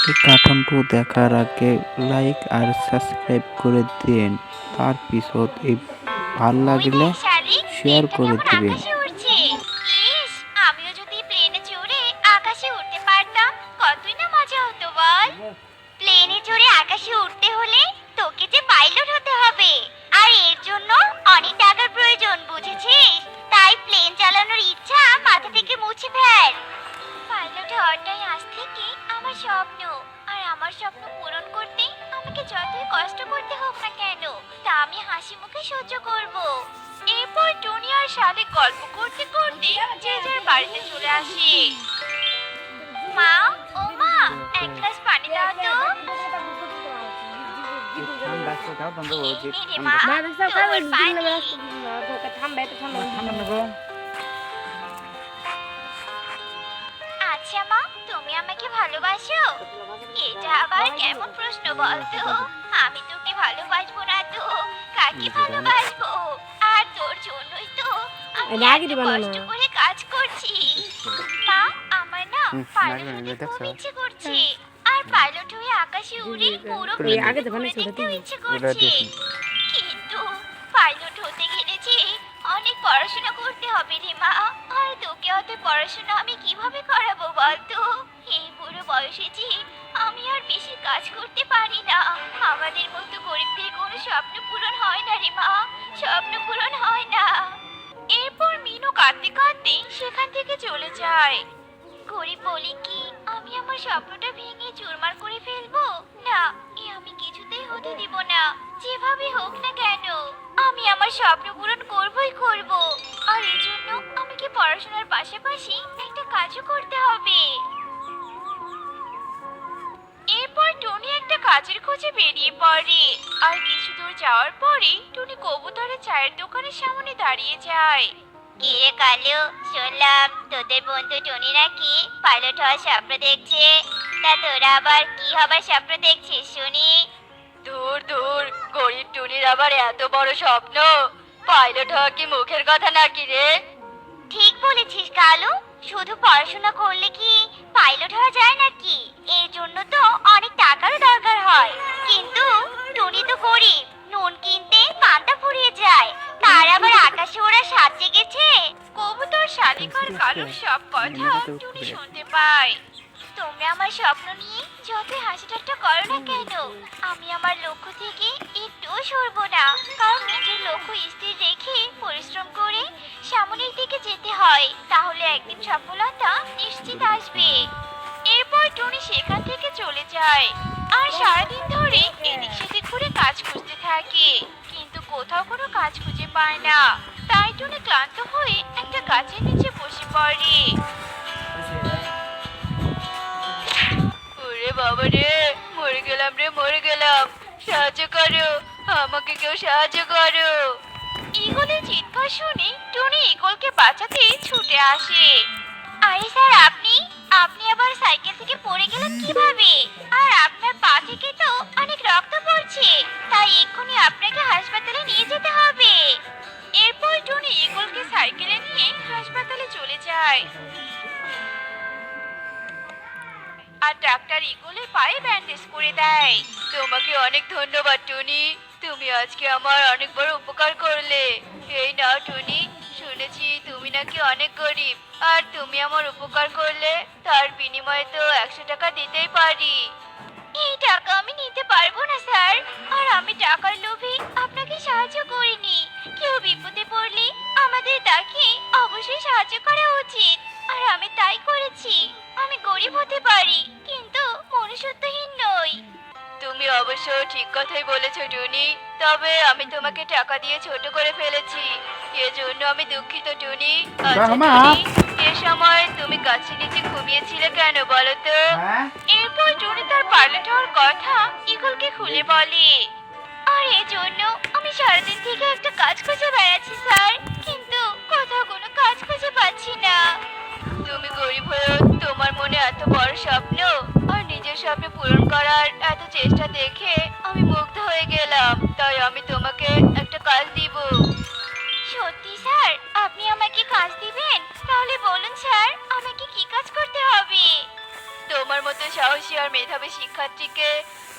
এই কার্টুনটো দেখার আগে লাইক আর সাবস্ক্রাইব করে দিন। তার পিছত এই ভাল ওই লাগলে দেখ শালিক, শেয়ার প্লেনটা করে কেমন দিবেন। আকাশে উড়ছে। ইস, আমিও যদি প্লেনে চড়ে আকাশে উঠতে পারতাম, কতই না মজা হতো বল। প্লেনে চড়ে আকাশে উঠতে হলে তোকে যে পাইলট হতে হবে, আর এর জন্য অনেক টাকার প্রয়োজন, বুঝেছিস? তাই প্লেন চালানোর ইচ্ছা মাথা থেকে মুছে ফেল। পাইলট হওয়াটাই আজ থেকে আমার স্বপ্ন, আর আমার স্বপ্ন পূরণ করতে আমাকে যতই কষ্ট করতে হোক না কেন, তা আমি হাসি মুখে সহ্য করব। এরপর টুনি আর শালিক গল্প করতে করতে যে যার বাড়িতে চলে আসে। মা, ও মা, এক গ্লাস পানি দাও তো। এই নে রে মা, তোর পানি। আচ্ছা মা, তুমি আমাকে ভালোবাসো? এটা আবার কেমন প্রশ্ন বলতো? আমি তোকে ভালোবাসবো না তো কাকে ভালোবাসবো? আর তোর জন্যই তো আমি এত কষ্ট করে কাজ করছি। মা, আমার না পাইলট হতে খুব ইচ্ছে করছে, আর পাইলট হয়ে আকাশে উড়ে পুরো পৃথিবী ঘুরে দেখতেও ইচ্ছে করছে। কিন্তু পাইলট হতে গেলে যে অনেক পড়াশোনা করতে হবে রে মা, আর তোকে অত পড়াশোনা আমি কিভাবে করাবো বলতো? এই বুড়ো বয়সে যে আমি আর বেশি কাজ করতে পারি না। আমাদের মতো গরিবদের কোনো স্বপ্ন পূরণ হয় না রে মা, স্বপ্ন পূরণ হয় না। এরপর মিনু কাঁদতে কাঁদতে সেখান থেকে চলে যায়। গরিব বলি কি আমি আমার স্বপ্নটা ভেঙে চুরমার করে ফেলবো? না, এ আমি কিছুতেই হতে দিব না। যেভাবে হোক না কেন আমি আমার স্বপ্ন পূরণ করবই করব, আর এজন্য আমাকে পড়াশোনার পাশাপাশি একটা কাজও করতে হবে। এরপর টুনি একটা কাজের খোঁজে বেরিয়ে পড়ে, আর কিছু দূর যাওয়ার পরে টুনি কবুতরের চায়ের দোকানের সামনে দাঁড়িয়ে যায়। কি রে কালু, শুনলাম তোদের বন্ধু টুনি নাকি পাইলট হওয়ার স্বপ্ন দেখছে। তা তোরা আবার কি হবার স্বপ্ন দেখছিস শুনি? দূর দূর, গরিব টুনির আবার এত বড় স্বপ্ন? পাইলট হওয়া কি মুখের কথা নাকি রে? ঠিক বলেছিস কালু, শুধু পড়াশোনা করলে কি পাইলট হওয়া যায় নাকি? এর জন্য তো অনেক টাকারও দরকার হয়। কিন্তু টুনি তো গরিব, নুন কিনতে পান্তা ফুরিয়ে যায়, তার আবার আকাশে ওড়ার স্বাদ জেগেছে। কবুতর শালিক আর কালুর সব কথা টুনি শুনতে পায়। তোমরা আমার স্বপ্ন নিয়ে যতই হাসি ঠাট্টা করো না কেন, আমি আমার লক্ষ্য থেকে একটুও সরবো না। কারণ নিজের লক্ষ্য স্থির রেখে পরিশ্রম করে সামনের দিকে যেতে হয়, তাহলে একদিন সফলতা নিশ্চিত আসবে। এরপর টুনি সেখান থেকে চলে যায়, আর সারাদিন ধরে এদিক সেদিক ঘুরে কাজ খুঁজতে থাকে, কিন্তু কোথাও কোনো কাজ খুঁজে পায় না। তাই টুনি ক্লান্ত হয়ে একটা গাছের নিচে বসে পড়ে। ওরে বাবা রে, মরে গেলাম রে, মরে গেলাম। সাহায্য করো, আমাকে কেউ সাহায্য করো। ঈগলের চিৎকার শুনে টুনি ঈগলকে বাঁচাতে ছুটে আসে। আরে স্যার, আপনি আপনি আবার সাইকেল থেকে পড়ে গেলেন কিভাবে? আর আপনার পা থেকে তো অনেক রক্ত পড়ছে, তাই এক্ষুনি আপনাকে হাসপাতালে নিয়ে যেতে হবে। এরপর টুনি ঈগলকে সাইকেলে নিয়ে হাসপাতালে চলে যায়, আর ডাক্তার ঈগলের পায়ে ব্যান্ডেজ করে দেয়। তোমাকে অনেক ধন্যবাদ টুনি, তুমি আজকে আমার অনেক বড় উপকার করলে। এই নাও টুনি, শুনেছি তুমি নাকি অনেক গরিব, আর তুমি আমার উপকার করলে তার বিনিময়ে তো 100 টাকা দিতেই পারি। এই টাকা আমি নিতে পারবো না স্যার, আর আমি টাকার লোভে আপনাকে সাহায্য করিনি। কেউ বিপদে পড়লে আমাদের তাকে অবশ্যই সাহায্য করা উচিত, আর আমি তাই করেছি। আমি গরিব হতে পারি, কিন্তু মনুষ্যত্বহীন নই। তুমি অবশ্য ঠিক কথাই বলেছো টুনি, তবে আমি তোমাকে টাকা দিয়ে ছোট করে ফেলেছি, এজন্য আমি দুঃখিত টুনি। আচ্ছা টুনি, এ সময় তুমি গাছের নিচে ঘুমিয়েছিলে কেন বলো তো? এরপর টুনি তার পাইলট হওয়ার কথা ঈগলকে খুলে বলে। আর এই জন্য আমি সারাদিন থেকে একটা কাজ খুঁজে বেড়াচ্ছি স্যার, কিন্তু কোথাও কোনো কাজ খুঁজে পাচ্ছি না। তুমি গরিব হয়েও তোমার মনে এত বড় স্বপ্ন আর নিজের স্বপ্ন পূরণ করার এত চেষ্টা দেখে আমি মুগ্ধ হয়ে গেলাম, তাই আমি তোমাকে একটা কাজ দিব। সত্যি স্যার, আপনি আমাকে কাজ দিবেন? তাহলে বলুন স্যার, আমাকে কি কাজ করতে হবে? তোমার মতো সাহসী আর মেধাবী শিক্ষার্থীকে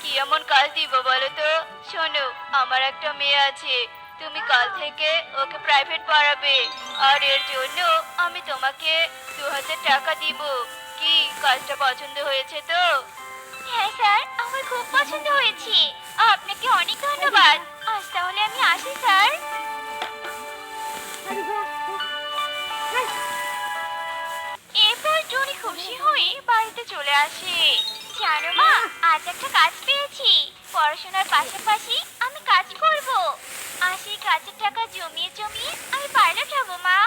কি এমন কাজ দিব বলো তো? শোনো, আমার একটা মেয়ে আছে, তুমি কাল থেকে ওকে প্রাইভেট পড়াবে, আর এর জন্য আমি তোমাকে 2000 টাকা দিব। কি কাজটা পছন্দ হয়েছে তো? হ্যাঁ স্যার, আমার খুব পছন্দ হয়েছে। আপনাকে অনেক ধন্যবাদ। আজ তাহলে আমি আসি স্যার। এরপর টুনি খুশি হয়ে বাড়িতে চলে আসে। জানো মা, আজ একটা কাজ পেয়েছি। পড়াশোনার পাশাপাশি আমি কাজ করব। আর সেই কাজের টাকা জমিয়ে জমিয়ে আমি পাইলট হব মা।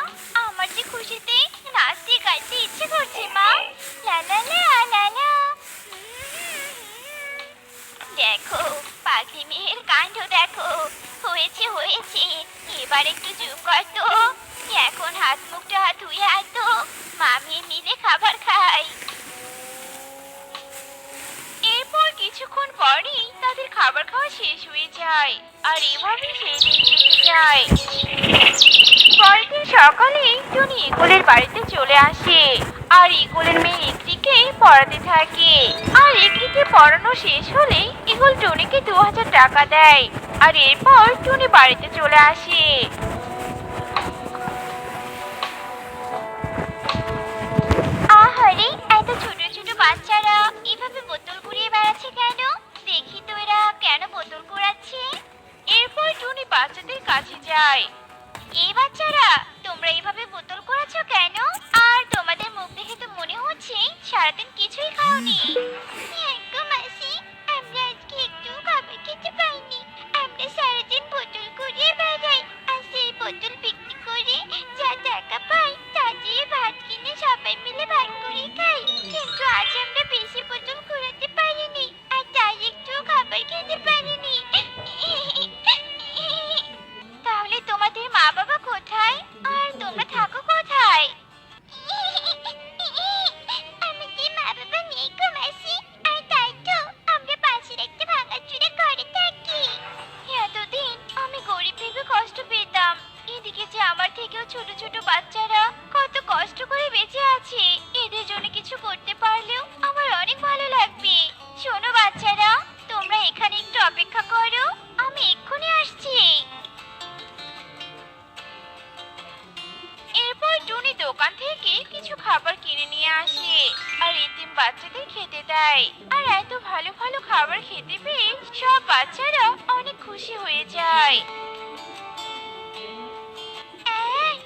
আমার যে খুশিতে নাচতে গাইতে ইচ্ছে করছে মা। লা লা লা লা লা। দেখো, পাখি মেয়ের কাণ্ড দেখো। হয়েছে হয়েছে, এবার একটু চুপ কর তো। এখন হাত মুখটা ধুয়ে আয় তো, মামি মিলে খাবার খাই। এরপর কিছুক্ষণ পরই তাদের খাবার খাওয়া শেষ হয়ে যায়, আর এভাবে সেই দিন কেটে যায়। পরের দিন সকালে টুনি ইগলের বাড়িতে চলে আসে, আর ইগলের মেয়ে ইকরিকে পড়াতে থাকে। আর ইকরিকে পড়ানো শেষ হলে ইগল টুনিকে 2000 টাকা দেয়। আর এরপর টুনি বাড়িতে চলে আসে। আহারে, এত ছোট ছোট বাচ্চারা এভাবে বোতল কুড়িয়ে বেড়াচ্ছে কেন? দেখি তো এরা কেন বোতল কুড়াচ্ছে। এরপর টুনি বাচ্চাদের কাছে যায়। এই বাচ্চারা, তোমরা এইভাবে বোতল কুড়াচ্ছ কেন? আর তোমাদের মুখ দেখে তো মনে হচ্ছে সারাদিন কিছুই খাওনি। মাসি, আমরা আজকে একটু খাবার খেতে পাইনি। আমরা সারাদিন বোতল কুড়িয়ে বেড়াই, আর সেই বোতল বিক্রি করে যা টাকা পাই তা দিয়ে ভাত কিনে সবাই মিলে ভাগ করে খাই। কিন্তু আজ আমরা বেশি বোতল কুড়াতে পারিনি, আর তাই একটু খাবার খেতে পারিনি। তাহলে তোমাদের মা বাবা কোথায়, আর তোমরা থাকো কোথায়? আমাদের মা বাবা নেই গো মাসি, আর তাই তো আমরা পাশের একটা ভাঙাচোরা ঘরে থাকি। এতদিন আমি গরিব ভেবে কষ্ট পেতাম, এদিকে যে আমার থেকেও ছোট ছোট বাচ্চারা কত কষ্ট করে বেঁচে আছে। এদের জন্য কিছু করতে পারলেও আমার অনেক ভালো লাগবে। শোনো বাচ্চারা, তোমরা এখানে একটু অপেক্ষা করো, আমি এক্ষুনি আসছি। এরপর টুনি দোকান থেকে কিছু খাবার কিনে নিয়ে আসে, আর এতিম বাচ্চাদের খেতে দেয়। আর এত ভালো ভালো খাবার খেতে পেয়ে সব বাচ্চারা অনেক খুশি হয়ে যায়।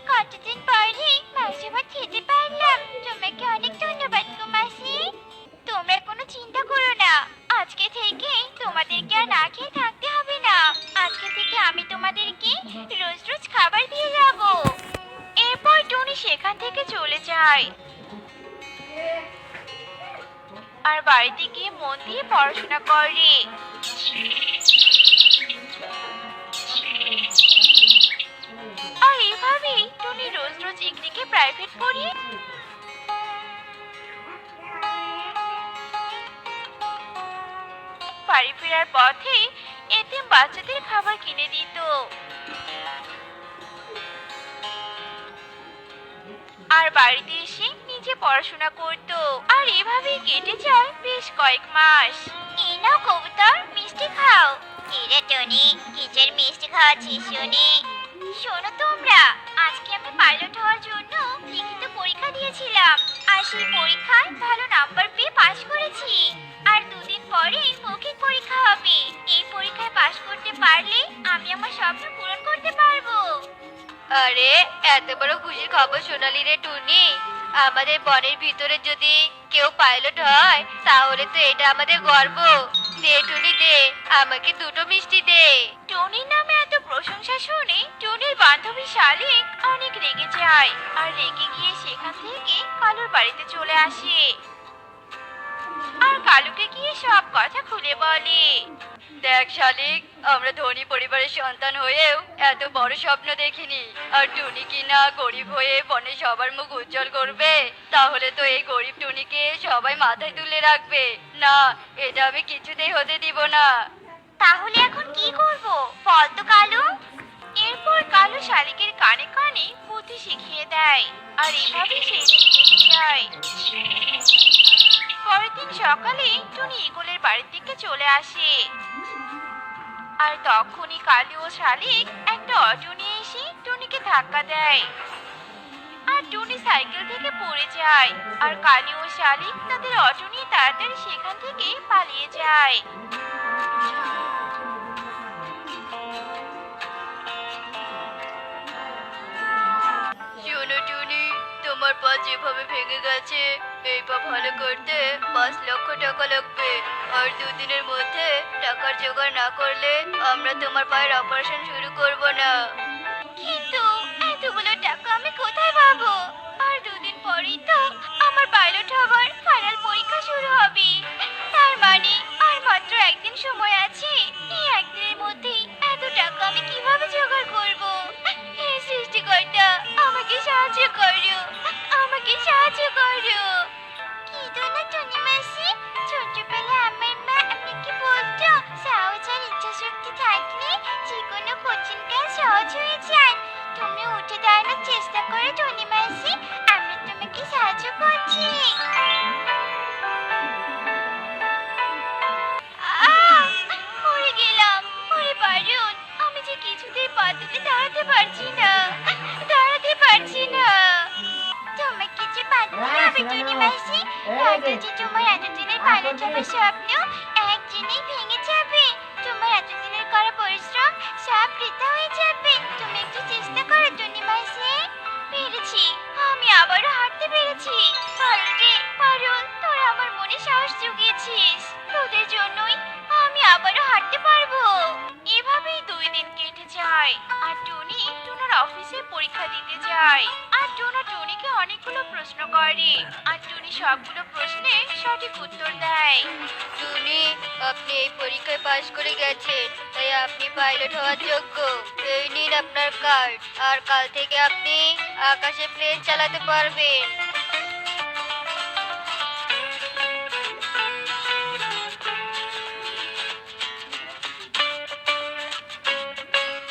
কতদিন পরে মাসি ভাত খেতে পারলাম, তোমাকে অনেক ধন্যবাদ গো মাসি। তোমরা কোনো চিন্তা করো না, আজকে থেকে তোমাদেরকে আর না খেয়ে থাকতে হবে না। আজকে থেকে আমি তোমাদেরকে রোজ রোজ খাবার দিয়ে যাব। এরপর টুনি সেখান থেকে চলে যায়, আর বাড়িতে গিয়ে মন দিয়ে পড়াশোনা করে। আর এভাবেই টুনি রোজ রোজ ইকরিকে প্রাইভেট পড়িয়ে বাড়ি ফেরার পথে এতিম বাচ্চাদের খাবার কিনে দিত। আর বাড়িতে এসে নিজে পড়াশোনা করত। আর এভাবেই কেটে যায় বেশ কয়েক মাস। এই নাও কবুতর, মিষ্টি খাও। এরে টনি, কিসের মিষ্টি খাওয়াচ্ছিস শুনি? শোনো তোমরা, আজকে আমি পাইলট হওয়ার জন্য লিখিত পরীক্ষা দিয়েছিলাম, আর সেই পরীক্ষায় ভালো নাম্বার পেয়ে পাশ করেছি। আর দুদিন পরে মৌখিক পরীক্ষা হবে। এই পরীক্ষায় পাশ করতে পারলে আমি আমার স্বপ্ন পূরণ করতে পারবো। আরে, এত বড় খুশির খবর শোনালি রে টুনি। আমাদের বনের ভিতরে যদি কেউ পাইলট হয় তাহলে তো এটা আমাদের গর্ব। দে টুনি দে, আমাকে 2টো মিষ্টি দে। টনির নামে এত প্রশংসা শুনে টনির বান্ধবী শালিক অনেক রেগে যায়, আর রেগে গিয়ে সেখান থেকে কালুর বাড়িতে চলে আসে। আর কালুকে গিয়ে সব কথা খুলে বলে। দেখ শালিক, আমরা ধনী পরিবারের সন্তান হয়েও এত বড় স্বপ্ন দেখিনি। আর টুনি কি না গরিব হয়ে বনে সবার মুখ উজ্জ্বল করবে? তাহলে তো এই গরিব টুনিকে সবাই মাথায় তুলে রাখবে। না, এটা আমি কিছুতেই হতে দিব না। তাহলে এখন কি করব বল তো কালু? এরপর কালু শালিকের কানে কানে বুদ্ধি শিখিয়ে দেয়, আর এভাবে সেই দিন কেটে যায়। পরের দিন সকালে টুনি ইগলের বাড়ির দিকে চলে আসে। আর তখনই কালু ও শালিক একটা অটো নিয়ে এসে টুনিকে ধাক্কা দেয়। আর টুনি সাইকেল থেকে পড়ে যায়। আর কালু ও শালিক তাদের অটো নিয়ে তাড়াতাড়ি সেখান থেকে পালিয়ে যায়। শোনো টুনি, তোমার পা যেভাবে ভেঙে গেছে এই পা ভালো করতে 5 লক্ষ টাকা লাগবে। আর 2 দিনের মধ্যে টাকার জোগাড় না করলে আমরা তোমার পায়ের অপারেশন শুরু করব না। কিন্তু এতগুলো টাকা আমি কোথায় পাবো? আর 2 দিন পরেই তো আমার পাইলট হবার ফাইনাল পরীক্ষা শুরু হবে। তার মানে আর মাত্র 1 দিন সময় আছে। এই 1 দিনের মধ্যেই এত টাকা আমি কিভাবে জোগাড় করব? হে সৃষ্টিকর্তা, আমাকে সাহায্য করো, আমাকে সাহায্য করো। কি না টনি মাসি, ছোটবেলায় আমার মা আমাকে বলতো সাহস আর ইচ্ছা শক্তি থাকলে যে কোনো কঠিন কাজ সহজ হয়ে যায়। তুমি উঠে দাঁড়ানোর চেষ্টা করো টনি মাসি, আমি তোমাকে সাহায্য করছি। আহ! মরে গেলাম। ওরে পারুন, আমি যে কিছুতেই পা তুলে দাঁড়াতে পারছি না, দাঁড়াতে পারছি না। তোমাকে যে পারতে হবে টনি মাসি, নয়তো যে তোমার এতদিনের পাইলট হবার স্বপ্ন একদিনেই ভেঙে যাবে। তোমার এতদিনের করা পরিশ্রম সব বৃথা হয়ে যাবে। তুমি একটু চেষ্টা করো টনি মাসি। পেরেছি, আমি আবারও হাঁটতে পেরেছি। পারুল রে পারুল, তোরা আমার মনে সাহস জুগিয়েছিস। তোদের জন্যই আমি আবারও হাঁটতে পারবো। এভাবেই 2 দিন কেটে যায়। আর টুনি টুনার অফিসে পরীক্ষা দিতে যায়। আর টুনা টুনিকে অনেকগুলো প্রশ্ন করে। আর টুনি সবগুলো প্রশ্নের সঠিক উত্তর দেয়। টুনি, আপনি এই পরীক্ষায় পাশ করে গেছেন, তাই আপনি পাইলট হওয়ার যোগ্য। এই নিন আপনার কার্ড। আর কাল থেকে আপনি আকাশে প্লেন চালাতে পারবেন।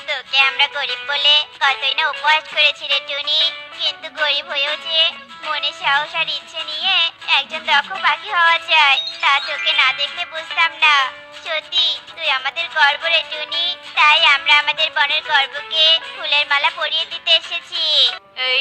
তোকে আমরা গরিব বলে কতই না উপহাস করেছি রে টুনি, কিন্তু গরিব হয়েও যে মনে সাহস আর ইচ্ছে নিয়ে একজন দক্ষ পাখি হওয়া যায় তা তোকে না দেখলে বুঝতাম না। সত্যি তুই আমাদের গর্ব রে টুনি, তাই আমরা আমাদের বনের গর্বকে ফুলের মালা পরিয়ে দিতে এসেছি। এই